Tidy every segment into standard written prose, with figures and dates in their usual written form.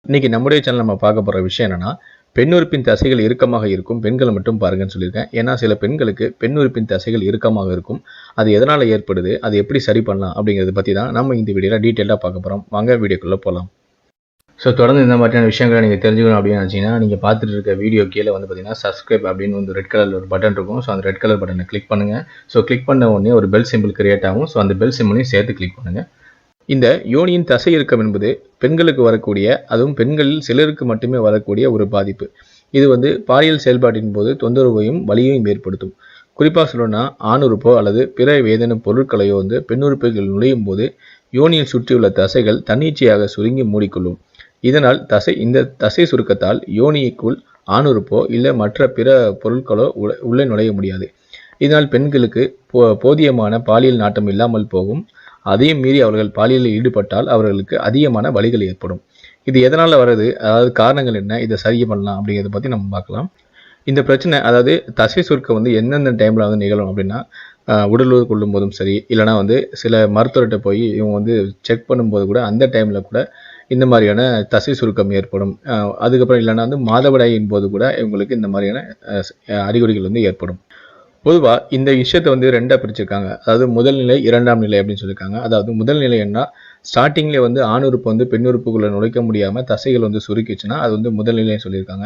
இன்னைக்கு நம்முடைய சேனல் நம்ம பார்க்க போகிற விஷயம் என்னன்னா, பெண் உறுப்பின் தசைகள் இறுக்கமாக இருக்கும் பெண்களை மட்டும் பாருங்கன்னு சொல்லியிருக்கேன். ஏன்னா சில பெண்களுக்கு பெண் உறுப்பின் தசைகள் இறுக்கமாக இருக்கும். அது எதனால் ஏற்படுது, அது எப்படி சரி பண்ணலாம் அப்படிங்கிறத பற்றி தான் நம்ம இந்த வீடியோவில் டீட்டெயிலாக பார்க்க போகிறோம். வாங்க வீடியோக்குள்ளே போகலாம். ஸோ தொடர்ந்து இந்த மாதிரியான விஷயங்களை நீங்கள் தெரிஞ்சுக்கணும் அப்படின்னு நினச்சிங்கன்னா, நீங்கள் பார்த்துட்டு இருக்க வீடியோ கீழே வந்து பார்த்தீங்கன்னா சப்ஸ்கிரைப் அப்படின்னு வந்து ரெட் கலரில் ஒரு பட்டன் இருக்கும். ஸோ அந்த ரெட் கலர் பட்டனை கிளிக் பண்ணுங்கள். ஸோ கிளிக் பண்ண உடனே ஒரு பெல் சிம்பிள் கிரியேட் ஆகும். ஸோ அந்த பெல் சிம்பிளையும் சேர்த்து கிளிக் பண்ணுங்கள். இந்த யோனியின் தசை இறுக்கம் என்பது பெண்களுக்கு வரக்கூடிய, அதுவும் பெண்களில் சிலருக்கு மட்டுமே வரக்கூடிய ஒரு பாதிப்பு. இது வந்து பாலியல் செயல்பாட்டின் போது தொந்தரவையும் வலியையும் ஏற்படுத்தும். குறிப்பாக சொல்லணும்னா ஆணுறுப்போ அல்லது பிற ஏதேனும் பொருட்களையோ வந்து பெண்ணுறுப்புகள் நுழையும் போது யோனியில் சுற்றியுள்ள தசைகள் தன்னிச்சையாக சுருங்கி மூடிக்கொள்ளும். இதனால் இந்த தசை சுருக்கத்தால் யோனிக்குள் ஆணுறுப்போ இல்லை மற்ற பிற பொருட்களோ உள்ளே நுழைய முடியாது. இதனால் பெண்களுக்கு போதியமான பாலியல் நாட்டம் இல்லாமல் போகும். அதையும் மீறி அவர்கள் பாலியலில் ஈடுபட்டால் அவர்களுக்கு அதிகமான வலிகள் ஏற்படும். இது எதனால் வருது, அதாவது காரணங்கள் என்ன, இதை சரி பண்ணலாம் அப்படிங்கிறத பற்றி நம்ம பார்க்கலாம். இந்த பிரச்சனை, அதாவது தசை சுருக்கம் வந்து எந்தெந்த டைமில் வந்து நிகழும் அப்படின்னா, உடலுறவு கொள்ளும் போதும் சரி, இல்லைனா வந்து சில மருத்துவர்கிட்ட போய் இவங்க வந்து செக் பண்ணும்போது கூட அந்த டைமில் கூட இந்த மாதிரியான தசை சுருக்கம் ஏற்படும். அதுக்கப்புறம் இல்லைனா வந்து மாதவிடாயின் போது கூட இவங்களுக்கு இந்த மாதிரியான அறிகுறிகள் வந்து ஏற்படும். பொதுவாக இந்த விஷயத்தை வந்து ரெண்டாக பிரிச்சிருக்காங்க. அதாவது முதல் நிலை, இரண்டாம் நிலை அப்படின்னு சொல்லியிருக்காங்க. அதாவது முதல் நிலை என்ன, ஸ்டார்டிங்லேயே வந்து ஆணுறுப்பு வந்து பெண்ணுறுப்புக்குள்ளே நுழைக்க முடியாமல் தசைகள் வந்து சுருக்கிச்சுன்னா அது வந்து முதல் நிலைன்னு சொல்லியிருக்காங்க.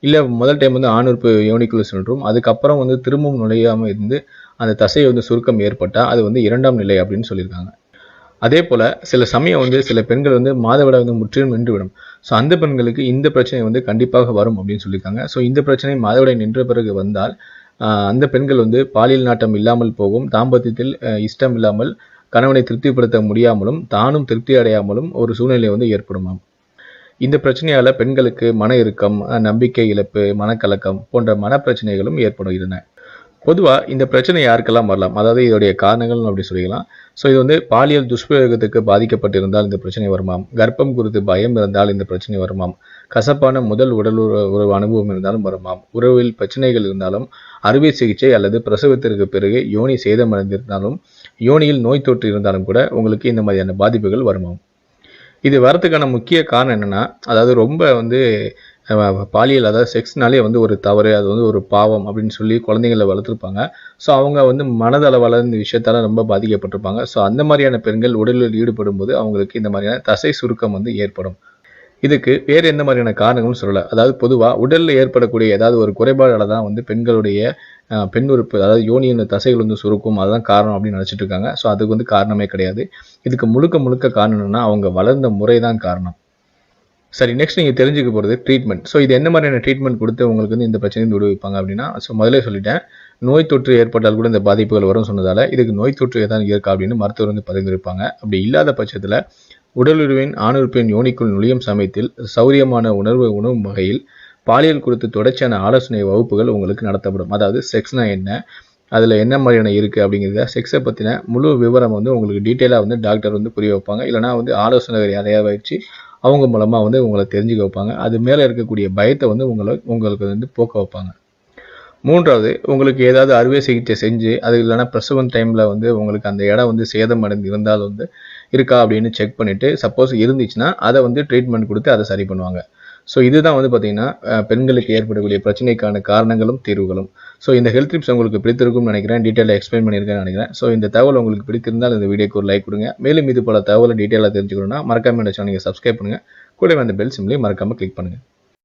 இல்லை முதல் டைம் வந்து ஆணுறுப்பு யோனிக்குள்ளே சென்றும் அதுக்கப்புறம் வந்து திரும்பவும் நுழையாமல் இருந்து அந்த தசையை வந்து சுருக்கம் ஏற்பட்டால் அது வந்து இரண்டாம் நிலை அப்படின்னு சொல்லியிருக்காங்க. அதே போல் சில சமயம் வந்து சில பெண்கள் வந்து மாதவிடாய் வந்து முற்றிலும் நின்றுவிடும். ஸோ அந்த பெண்களுக்கு இந்த பிரச்சனை வந்து கண்டிப்பாக வரும் அப்படின்னு சொல்லியிருக்காங்க. ஸோ இந்த பிரச்சனை மாதவிடாய் நின்ற பிறகு வந்தால் அந்த பெண்கள் வந்து பாலியல் நாட்டம் இல்லாமல் போகும், தாம்பத்தியத்தில் இஷ்டம் இல்லாமல் கணவனை திருப்திப்படுத்த முடியாமலும் தானும் திருப்தி அடையாமலும் ஒரு சூழ்நிலை வந்து ஏற்படுமாம். இந்த பிரச்சனையால் பெண்களுக்கு மன இறுக்கம், நம்பிக்கை இழப்பு, மனக்கலக்கம் போன்ற மனப்பிரச்சனைகளும் ஏற்படுகின்றன. பொதுவாக இந்த பிரச்சனை யாருக்கெல்லாம் வரலாம், அதாவது இதோடைய காரணங்கள் அப்படி சொல்லிக்கலாம். ஸோ இது வந்து பாலியல் துஷ்பிரயோகத்துக்கு பாதிக்கப்பட்டிருந்தால் இந்த பிரச்சனை வருமாம், கர்ப்பம் குறித்து பயம் இருந்தால் இந்த பிரச்சனை வருமாம், கசப்பான முதல் உடல் உறவு அனுபவம் இருந்தாலும் வருமாம், உறவில் பிரச்சனைகள் இருந்தாலும், அறுவை சிகிச்சை அல்லது பிரசவத்திற்கு பிறகு யோனி சேதமடைந்திருந்தாலும், யோனியில் நோய் தொற்று இருந்தாலும் கூட உங்களுக்கு இந்த மாதிரியான பாதிப்புகள் வருமாம். இது வரதுக்கான முக்கிய காரணம் என்னென்னா, அதாவது ரொம்ப வந்து பாலியல், அதாவது செக்ஸ்னாலே வந்து ஒரு தவறு, அது வந்து ஒரு பாவம் அப்படின்னு சொல்லி குழந்தைங்களை வளர்த்துருப்பாங்க. ஸோ அவங்க வந்து மனதளவில் இந்த விஷயத்தால் ரொம்ப பாதிக்கப்பட்டிருப்பாங்க. ஸோ அந்த மாதிரியான பெண்கள் உடலில் ஈடுபடும் போது அவங்களுக்கு இந்த மாதிரியான தசை சுருக்கம் வந்து ஏற்படும். இதுக்கு வேறு எந்த மாதிரியான காரணங்களும் சொல்லலை. அதாவது பொதுவாக உடலில் ஏற்படக்கூடிய ஏதாவது ஒரு குறைபாடால் தான் வந்து பெண்களுடைய பெண் உறுப்பு, அதாவது யோனியின் தசைகள் வந்து சுருக்கும், அதுதான் காரணம் அப்படின்னு நினச்சிட்டு இருக்காங்க. ஸோ அதுக்கு வந்து காரணமே கிடையாது. இதுக்கு முழுக்க காரணம் என்னன்னா அவங்க வளர்ந்த முறை தான் காரணம். சரி, நெக்ஸ்ட் நீங்கள் தெரிஞ்சுக்க போகிறது ட்ரீட்மெண்ட். ஸோ இது என்ன மாதிரியான ட்ரீட்மெண்ட் கொடுத்து உங்களுக்கு வந்து இந்த பிரச்சனையை விடுவிப்பாங்க அப்படின்னா, ஸோ முதலே சொல்லிட்டேன், நோய் தொற்று ஏற்பட்டால் கூட இந்த பாதிப்புகள் வரும் சொன்னதால் இதுக்கு நோய் தொற்று ஏதாவது இருக்கா அப்படின்னு மருத்துவர் வந்து பரிந்துரைப்பாங்க. அப்படி இல்லாத பட்சத்தில் உடலுறவின் ஆணுறுப்பின் யோனிக்குள் நுழையும் சமயத்தில் சௌரியமான உணவும் வகையில் பாலியல் குறித்து தொடர்ச்சியான ஆலோசனை வகுப்புகள் உங்களுக்கு நடத்தப்படும். அதாவது செக்ஸ்னா என்ன, அதில் என்ன மாதிரியான இருக்குது அப்படிங்கிறத, செக்ஸை பற்றின முழு விவரம் வந்து உங்களுக்கு டீட்டெயிலாக வந்து டாக்டர் வந்து புரிய வைப்பாங்க. இல்லைனா வந்து ஆலோசகர் யாரையாவது வச்சு அவங்க மூலமாக வந்து உங்களை தெரிஞ்சுக்க வைப்பாங்க. அது மேலே இருக்கக்கூடிய பயத்தை வந்து உங்களுக்கு வந்து போக்க வைப்பாங்க. மூன்றாவது, உங்களுக்கு ஏதாவது அறுவை சிகிச்சை செஞ்சு அது இல்லைனா பிரசவம் டைமில் வந்து உங்களுக்கு அந்த இடம் வந்து சேதமடைந்து இருந்தால் வந்து இருக்கா அப்படின்னு செக் பண்ணிவிட்டு, சப்போஸ் இருந்துச்சுன்னா அதை வந்து ட்ரீட்மெண்ட் கொடுத்து அதை சரி பண்ணுவாங்க. ஸோ இதுதான் வந்து பார்த்திங்கன்னா பெண்களுக்கு ஏற்படக்கூடிய பிரச்சனைக்கான காரணங்களும் தீர்வுகளும். ஸோ இந்த ஹெல்த் டிப்ஸ் உங்களுக்கு பிடித்திருக்கும்னு நினைக்கிறேன், டீட்டெயிலாக எக்ஸ்பிளைன் பண்ணியிருக்கேன்னு நினைக்கிறேன். ஸோ இந்த தகவல் உங்களுக்கு பிடித்திருந்தால் இந்த வீடியோக்கு ஒரு லைக் கொடுங்க. மேலும் இது போல தகவலை டீட்டெயிலாக தெரிஞ்சுக்கணும்னா மறக்காமல் இந்த சேனலை நீங்கள் சப்ஸ்கிரைப் பண்ணுங்கள். கூடவே அந்த பெல் சிம்லையும் மறக்காமல் கிளிக் பண்ணுங்கள்.